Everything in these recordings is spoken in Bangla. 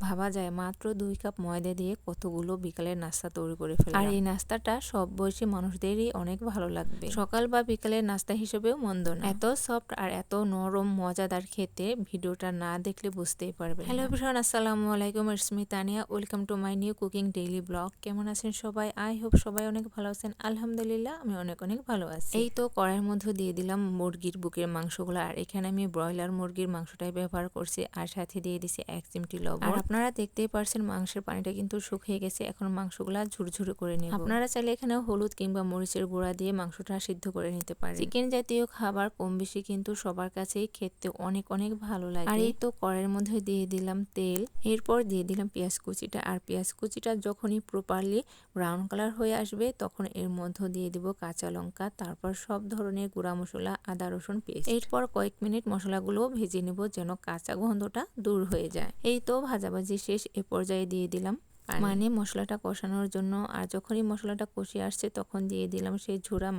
ভাবা যায় মাত্র 2 কাপ ময়দা দিয়ে কতগুলো বিকালের নাস্তা তৈরি করে ফেললাম। আর এই নাস্তাটা সব বয়সী মানুষদেরই অনেক ভালো লাগবে। সকাল বা বিকালের নাস্তা হিসেবেও মন্দ না। এত সফট আর এত নরম মজাদার খেতে, ভিডিওটা না দেখলে বুঝতেই পারবেন। হ্যালো এভরিওয়ান, আসসালামু আলাইকুম। It's me Tania. Welcome to my new cooking daily blog. কেমন আছেন সবাই? আই হোপ সবাই অনেক ভালো আছেন। আলহামদুলিল্লাহ আমি অনেক ভালো আছি। এই তো কড়াইয়ের মধ্যে দিয়ে দিলাম মুরগির বুকের মাংসগুলো, আর এখানে আমি ব্রয়লার মুরগির মাংসটাই ব্যবহার করছি, আর সাথে দিয়ে দিছি 1 চিমটি লবণ। আর আপনারা দেখতেই পারছেন মাংসের পানিটা কিন্তু শুকিয়ে গেছে। এখন মাংসগুলা ঝুরঝুরে করে নেব। আপনারা চাইলে এখানে হলুদ কিংবা মরিচের গুঁড়া দিয়ে মাংসটা সিদ্ধ করে নিতে পারেন। চিকেন জাতীয় খাবার কম বেশি কিন্তু সবার কাছেই খেতে অনেক ভালো লাগে। আর এই তো কড়াইয়ের মধ্যে দিয়ে দিলাম তেল, এরপর দিয়ে দিলাম পেঁয়াজ কুচিটা। আর পেঁয়াজ কুচিটা যখনই প্রপারলি ব্রাউন কালার হয়ে আসবে তখন এর মধ্যে দিয়ে দিব কাঁচা লঙ্কা, তারপর সব ধরনের গুঁড়া মশলা, আদা রসুন পেস্ট। এরপর কয়েক মিনিট মশলাগুলো ভেজে নেব যেন কাঁচা গন্ধটা দূর হয়ে যায়। এই তো ভাজাভাজি শেষ। এ পর্যায়ে দিয়ে দিলাম মানে মশলাটা কষানোর জন্য। আর যখনই মশলাটা কষে আসছে তখন দিয়ে দিলাম সেই ঝুরা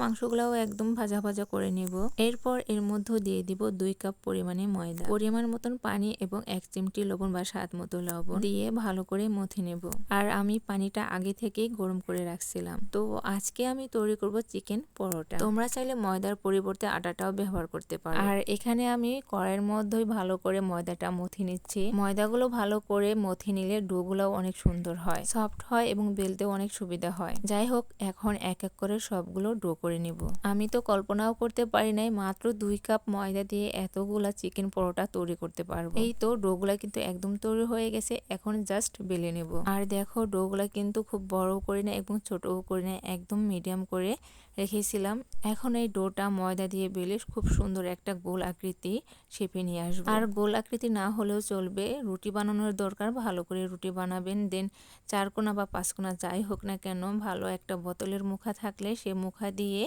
মাংসগুলাও একদম ভাজা ভাজা করে নেব। এরপর এর মধ্যে দিয়ে দিব 2 কাপ পরিমাণে ময়দা, পরিমাণ মতন পানি এবং 1 চিমটি লবণ বা স্বাদ মতো লবণ দিয়ে ভালো করে মথে নেব। আর আমি পানিটা আগে থেকেই গরম করে রাখছিলাম। তো আজকে আমি তৈরি করব চিকেন পরোটা। তোমরা চাইলে ময়দার পরিবর্তে আটাটাও ব্যবহার করতে পারো। আর এখানে আমি কড়াইয়ের মধ্যেই ভালো করে ময়দাটা মথে নিচ্ছি। ময়দাগুলো ভালো করে মথে নিলে ডোগুলো অনেক সুন্দর হয়, সফট হয় এবং বেলতেও অনেক সুবিধা হয়। যাই হোক, এখন এক এক করে সবগুলো ডো করে নিব। আমি তো কল্পনাও করতে পারি নাই মাত্র 2 কাপ ময়দা দিয়ে এতগুলা চিকেন পরোটা তৈরি করতে পারবো। এই তো ডোগুলা কিন্তু একদম তৈরি হয়ে গেছে, এখন জাস্ট বেলে নেব। আর দেখো ডোগুলা কিন্তু খুব বড় করে না এবং ছোটও করে না, একদম মিডিয়াম করে রেখেছিলাম। এখন এই ডোটা ময়দা দিয়ে বেলে খুব সুন্দর একটা গোল আকৃতি শেপে নিয়ে আসবো। আর গোল আকৃতি না হলেও চলবে, রুটি বানানোর দরকার, ভালো করে রুটি বানাবেন। দেন 4 কোনা বা 5 কোনা যাই হোক না কেন, ভালো একটা বোতলের মুখা থাকলে সে মুখা দিয়ে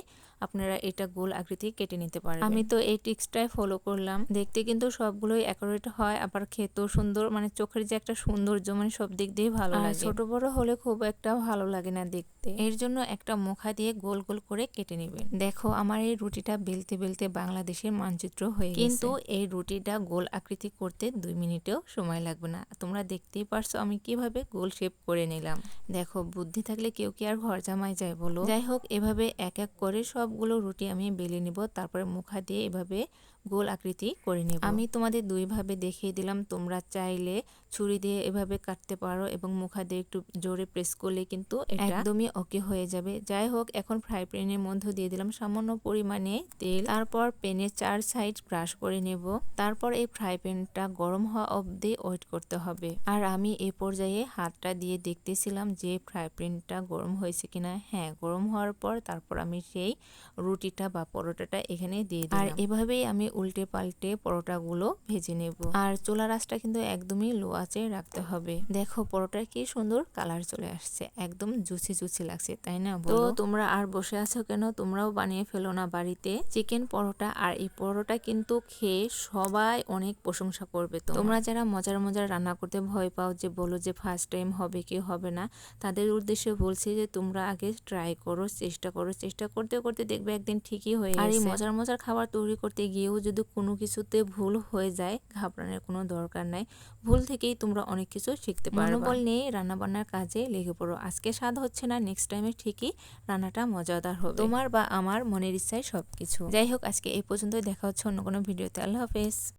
আপনারা এটা গোল আকৃতি কেটে নিতে পারবেন। আমি তো এই টিপসটাই ফলো করলাম। দেখতে কিন্তু সবগুলোই অ্যাকুরেট হয়, আবার খেতেও সুন্দর, মানে চোখের যে একটা সৌন্দর্য, মানে সব দিক দিয়ে ভালো লাগে। ছোট বড় হলে খুব একটা ভালো লাগে না দেখতে। এর জন্য একটা মুখা দিয়ে গোল গোল করে কেটে নেবেন। দেখো আমার এই রুটিটা বেলতে বেলতে বাংলাদেশের মানচিত্র হয়ে গেছে। কিন্তু এই রুটিটা গোল আকৃতি করতে 2 মিনিটেও সময় লাগবে না। তোমরা দেখতেই পারছো আমি কিভাবে গোল শেপ করে নিলাম। দেখো বুদ্ধি থাকলে কেউ কি আর ঘর জামাই যায় বলো? যাই হোক, এভাবে এক এক করে সবগুলো রুটি আমি বেলে নিব, তারপরে মুখা দিয়ে এভাবে গোল আকৃতি করে নেব। আমি তোমাদের 2 ভাবে দেখিয়ে দিলাম, তোমরা চাইলে ছুরি দিয়ে এভাবে কাটতে পারো এবং মুখা দিয়ে একটু জোরে প্রেস করলে কিন্তু এটা একদমই ওকে হয়ে যাবে। যাই হোক, এখন ফ্রাই প্যানের মধ্যে দিয়ে দিলাম সামান্য পরিমাণে তেল, তারপর প্যানের 4 সাইড ব্রাশ করে নেব। তারপর এই ফ্রাই প্যানটা গরম হওয়া অবধি ওয়েট করতে হবে। আর আমি এই পর্যায়ে হাতটা দিয়ে দেখতেছিলাম যে ফ্রাই প্যানটা গরম হয়েছে কিনা। হ্যাঁ, গরম হওয়ার পর তারপর আমি সেই রুটিটা বা পরোটাটা এখানে দিয়ে দিলাম। আর এভাবেই আমি উল্টে পাল্টে পরোটাগুলো ভেজে নেব। আর চুলার আঁচটা কিন্তু একদমই লো আঁচে রাখতে হবে। দেখো পরোটার কি সুন্দর কালার চলে আসছে, একদম জুসি লাগছে, তাই না? তো তোমরা আর বসে আছো কেন? তোমরাও বানিয়ে ফেলো না বাড়িতে চিকেন পরোটা। আর এই পরোটা কিন্তু খেয়ে সবাই অনেক প্রশংসা করবে। তোমরা যারা মজার রান্না করতে ভয় পাও, যে বলো যে ফার্স্ট টাইম হবে কি হবে না, তাদের উদ্দেশ্যে বলছি যে তোমরা আগে ট্রাই করো, চেষ্টা করতে করতে দেখবে একদিন ঠিকই হয়ে গেছে। আর এই মজার খাবার তৈরি করতে গিয়েও যদি কোনো কিছুতে ভুল হয়ে যায়, ঘাবড়ানোর কোনো দরকার নাই। ভুল থেকেই তোমরা অনেক কিছু শিখতে পারবে। মনোবল নিয়ে রান্না বান্নার কাজে লেগে পড়ো। আজকে স্বাদ হচ্ছে না, নেক্সট টাইমে ঠিকই রান্নাটা মজাদার হবে। তোমার বা আমার মনের ইচ্ছায় সবকিছু। যাই হোক, আজকে এই পর্যন্তই। দেখা হচ্ছে অন্য কোনো ভিডিওতে। আল্লাহ হাফেজ।